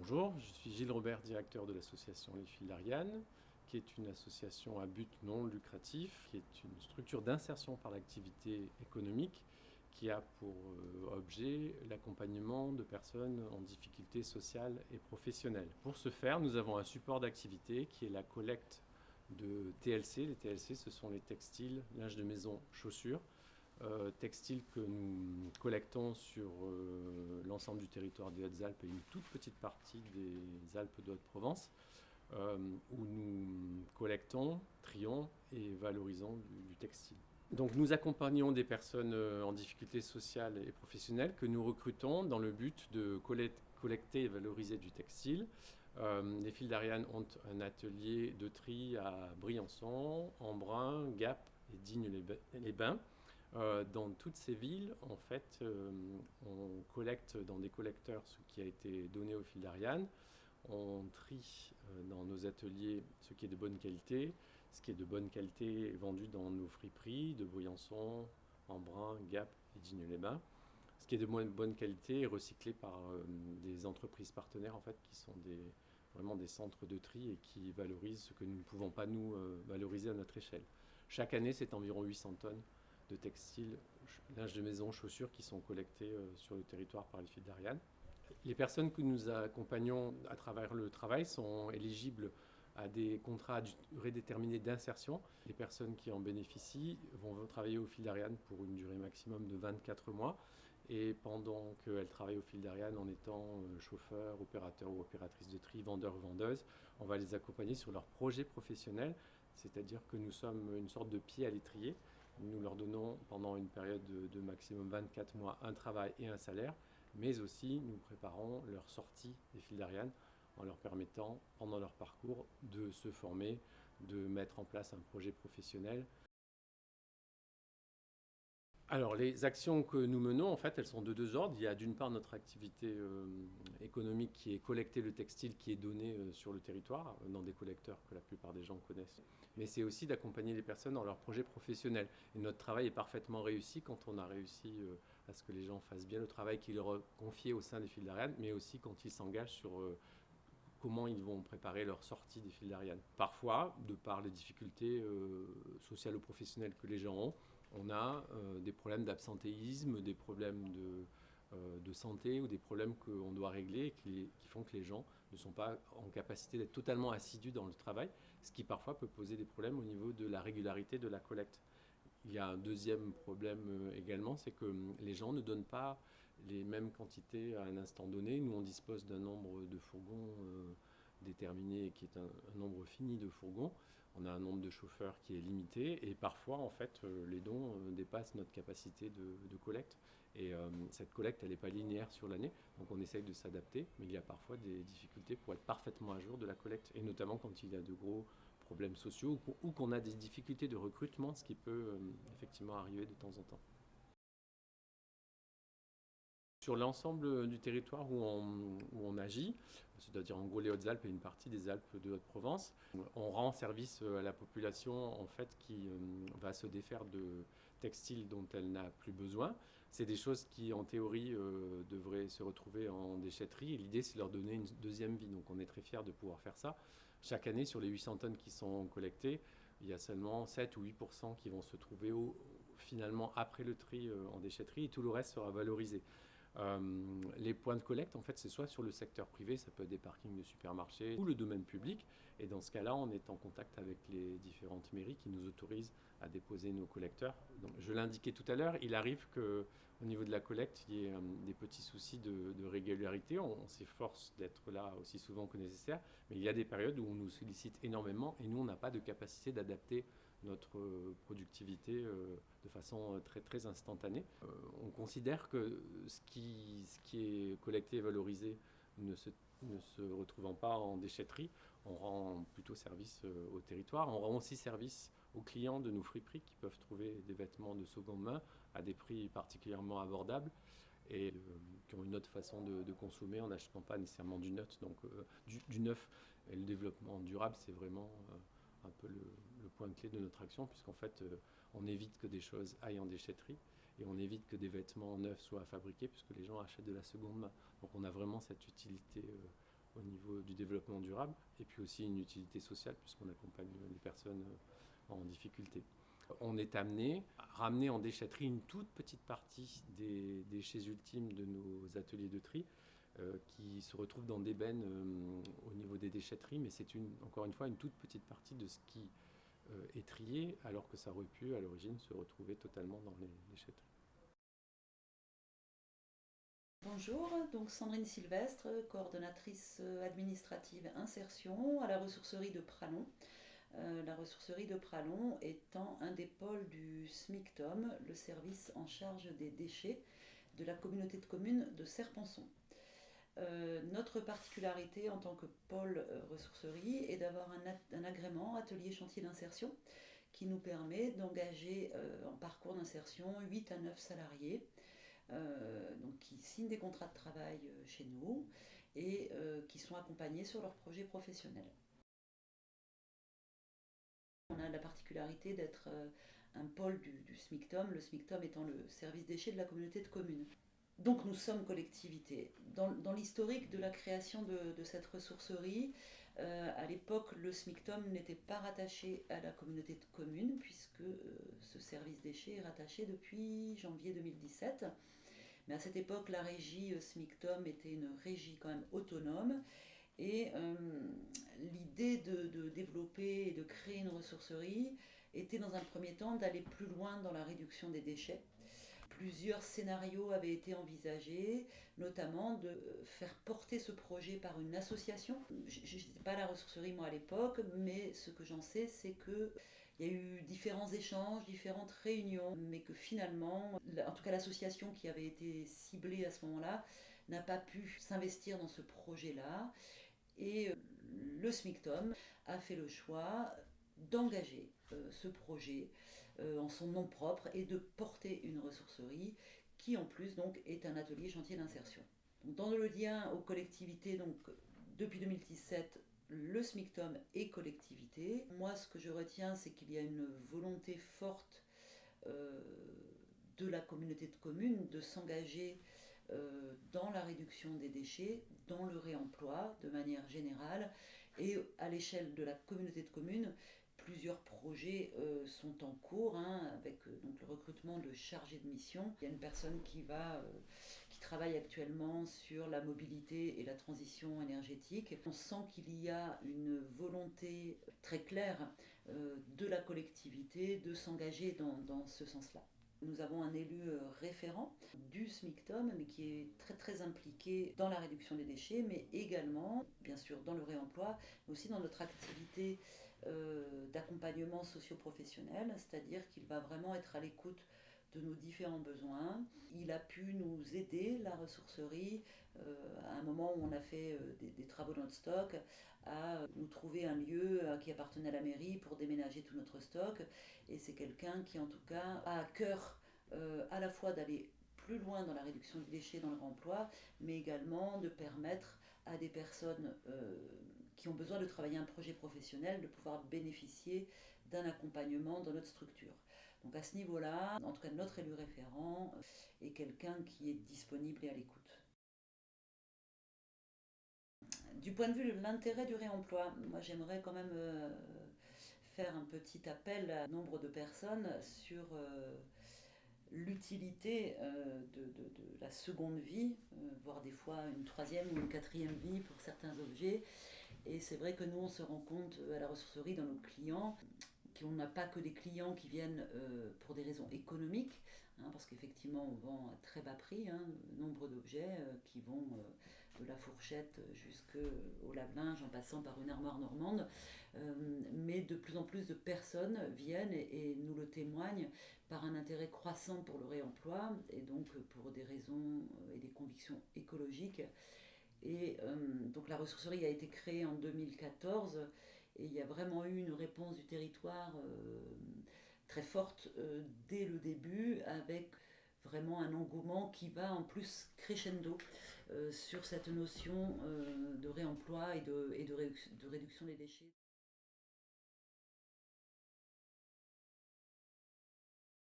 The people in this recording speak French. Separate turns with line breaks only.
Bonjour, je suis Gilles Robert, directeur de l'association Les Fils d'Ariane, qui est une association à but non lucratif, qui est une structure d'insertion par l'activité économique qui a pour objet l'accompagnement de personnes en difficulté sociale et professionnelle. Pour ce faire, nous avons un support d'activité qui est la collecte de TLC. Les TLC, ce sont les textiles, linge de maison, chaussures, textiles que nous collectons sur l'ensemble du territoire des Hautes-Alpes et une toute petite partie des Alpes de Haute-Provence, où nous collectons, trions et valorisons du textile. Donc nous accompagnons des personnes en difficulté sociale et professionnelle que nous recrutons dans le but de collecter et valoriser du textile. Les Fils d'Ariane ont un atelier de tri à Briançon, Embrun, Gap et Digne-les-Bains. Dans toutes ces villes, en fait, on collecte dans des collecteurs ce qui a été donné aux Fils d'Ariane. On trie dans nos ateliers ce qui est de bonne qualité. Ce qui est de bonne qualité est vendu dans nos friperies de Briançon, Embrun, Gap et Digne-les-Bains. Ce qui est de bonne qualité est recyclé par des entreprises partenaires en fait, qui sont vraiment des centres de tri et qui valorisent ce que nous ne pouvons pas nous valoriser à notre échelle. Chaque année, c'est environ 800 tonnes de textiles, linge de maison, chaussures qui sont collectés sur le territoire par les Fils d'Ariane. Les personnes que nous accompagnons à travers le travail sont éligibles à des contrats à durée déterminée d'insertion. Les personnes qui en bénéficient vont travailler au Fils d'Ariane pour une durée maximum de 24 mois. Et pendant qu'elles travaillent au Fils d'Ariane en étant chauffeur, opérateur ou opératrice de tri, vendeur ou vendeuse, on va les accompagner sur leur projet professionnel, c'est-à-dire que nous sommes une sorte de pied à l'étrier. Nous leur donnons pendant une période de maximum 24 mois un travail et un salaire, mais aussi nous préparons leur sortie des Fils d'Ariane en leur permettant, pendant leur parcours, de se former, de mettre en place un projet professionnel. Alors, les actions que nous menons, en fait, elles sont de deux ordres. Il y a d'une part notre activité économique qui est collecter le textile qui est donné sur le territoire, dans des collecteurs que la plupart des gens connaissent. Mais c'est aussi d'accompagner les personnes dans leur projet professionnel. Et notre travail est parfaitement réussi quand on a réussi à ce que les gens fassent bien le travail qui leur est confié au sein des Fils d'Ariane, mais aussi quand ils s'engagent sur comment ils vont préparer leur sortie des Fils d'Ariane. Parfois, de par les difficultés sociales ou professionnelles que les gens ont, on a des problèmes d'absentéisme, des problèmes de santé ou des problèmes qu'on doit régler et qui font que les gens ne sont pas en capacité d'être totalement assidus dans le travail, ce qui parfois peut poser des problèmes au niveau de la régularité de la collecte. Il y a un deuxième problème également, c'est que les gens ne donnent pas les mêmes quantités à un instant donné. Nous, on dispose d'un nombre de fourgons déterminé, qui est un nombre fini de fourgons. On a un nombre de chauffeurs qui est limité et parfois, en fait, les dons dépassent notre capacité de collecte. Et cette collecte, elle n'est pas linéaire sur l'année, donc on essaye de s'adapter, mais il y a parfois des difficultés pour être parfaitement à jour de la collecte, et notamment quand il y a de gros problèmes sociaux ou qu'on a des difficultés de recrutement, ce qui peut effectivement arriver de temps en temps. Sur l'ensemble du territoire où on agit, c'est-à-dire en gros les Hautes-Alpes et une partie des Alpes de Haute-Provence, on rend service à la population en fait qui va se défaire de textiles dont elle n'a plus besoin. C'est des choses qui en théorie devraient se retrouver en déchetterie et l'idée c'est de leur donner une deuxième vie. Donc on est très fiers de pouvoir faire ça. Chaque année sur les 800 tonnes qui sont collectées, il y a seulement 7 ou 8% qui vont se trouver finalement après le tri en déchetterie et tout le reste sera valorisé. Les points de collecte, en fait, c'est soit sur le secteur privé, ça peut être des parkings de supermarchés, ou le domaine public. Et dans ce cas-là, on est en contact avec les différentes mairies qui nous autorisent à déposer nos collecteurs. Donc, je l'indiquais tout à l'heure, il arrive qu'au niveau de la collecte, il y ait des petits soucis de régularité. On s'efforce d'être là aussi souvent que nécessaire, mais il y a des périodes où on nous sollicite énormément et nous, on n'a pas de capacité d'adapter notre productivité de façon très, très instantanée. On considère que ce qui est collecté et valorisé ne se retrouvant pas en déchetterie, on rend plutôt service au territoire. On rend aussi service aux clients de nos friperies qui peuvent trouver des vêtements de seconde main à des prix particulièrement abordables et qui ont une autre façon de consommer en n'achetant pas nécessairement du neuf. Donc du neuf et le développement durable, c'est vraiment un peu le point clé de notre action, puisqu'en fait, on évite que des choses aillent en déchetterie et on évite que des vêtements neufs soient fabriqués, puisque les gens achètent de la seconde main. Donc on a vraiment cette utilité au niveau du développement durable, et puis aussi une utilité sociale puisqu'on accompagne les personnes en difficulté. On est amené à ramener en déchetterie une toute petite partie des déchets ultimes de nos ateliers de tri qui se retrouvent dans des bennes au niveau des déchetteries, mais c'est encore une fois une toute petite partie de ce qui est trié, alors que ça aurait pu à l'origine se retrouver totalement dans les déchetteries.
Bonjour, donc Sandrine Sylvestre, coordonnatrice administrative insertion à la ressourcerie de Pralon. La ressourcerie de Pralon étant un des pôles du SMICTOM, le service en charge des déchets de la communauté de communes de Serponçon. Notre particularité en tant que pôle ressourcerie est d'avoir un agrément atelier chantier d'insertion qui nous permet d'engager en parcours d'insertion 8 à 9 salariés donc qui signent des contrats de travail chez nous et qui sont accompagnés sur leurs projets professionnels. On a la particularité d'être un pôle du SMICTOM, le SMICTOM étant le service déchets de la communauté de communes. Donc nous sommes collectivité. Dans l'historique de la création de cette ressourcerie, à l'époque, le SMICTOM n'était pas rattaché à la communauté de communes, puisque ce service déchets est rattaché depuis janvier 2017. Mais à cette époque, la régie SMICTOM était une régie quand même autonome. Et l'idée de développer et de créer une ressourcerie était dans un premier temps d'aller plus loin dans la réduction des déchets. Plusieurs scénarios avaient été envisagés, notamment de faire porter ce projet par une association. Je n'étais pas à la ressourcerie moi à l'époque, mais ce que j'en sais, c'est que il y a eu différents échanges, différentes réunions, mais que finalement, en tout cas l'association qui avait été ciblée à ce moment-là, n'a pas pu s'investir dans ce projet-là. Et le SMICTOM a fait le choix d'engager ce projet en son nom propre et de porter une ressourcerie qui en plus donc est un atelier chantier d'insertion. Dans le lien aux collectivités, donc depuis 2017, le SMICTOM est collectivité. Moi, ce que je retiens, c'est qu'il y a une volonté forte euh, de la communauté de communes de s'engager dans la réduction des déchets, dans le réemploi de manière générale. Et à l'échelle de la communauté de communes, plusieurs projets sont en cours, avec donc, le recrutement de chargés de mission. Il y a une personne qui travaille actuellement sur la mobilité et la transition énergétique. On sent qu'il y a une volonté très claire de la collectivité de s'engager dans ce sens-là. Nous avons un élu référent du SMICTOM, mais qui est très très impliqué dans la réduction des déchets, mais également, bien sûr, dans le réemploi, mais aussi dans notre activité d'accompagnement socio-professionnel, c'est-à-dire qu'il va vraiment être à l'écoute de nos différents besoins. Il a pu nous aider, la ressourcerie, à un moment où on a fait des travaux dans notre stock, à nous trouver un lieu qui appartenait à la mairie pour déménager tout notre stock. Et c'est quelqu'un qui, en tout cas, a à cœur à la fois d'aller plus loin dans la réduction des déchets, dans le remploi, mais également de permettre à des personnes qui ont besoin de travailler un projet professionnel de pouvoir bénéficier d'un accompagnement dans notre structure. Donc à ce niveau-là, en tout cas notre élu référent est quelqu'un qui est disponible et à l'écoute. Du point de vue de l'intérêt du réemploi, moi j'aimerais quand même faire un petit appel à nombre de personnes sur l'utilité de la seconde vie, voire des fois une troisième ou une quatrième vie pour certains objets. Et c'est vrai que nous, on se rend compte à la ressourcerie, dans nos clients, qu'on n'a pas que des clients qui viennent pour des raisons économiques, parce qu'effectivement, on vend à très bas prix, nombre d'objets qui vont de la fourchette jusqu'au lave-linge en passant par une armoire normande. Mais de plus en plus de personnes viennent et nous le témoignent par un intérêt croissant pour le réemploi et donc pour des raisons et des convictions écologiques. Et donc la ressourcerie a été créée en 2014 et il y a vraiment eu une réponse du territoire très forte dès le début avec vraiment un engouement qui va en plus crescendo sur cette notion de réemploi et de réduction des déchets.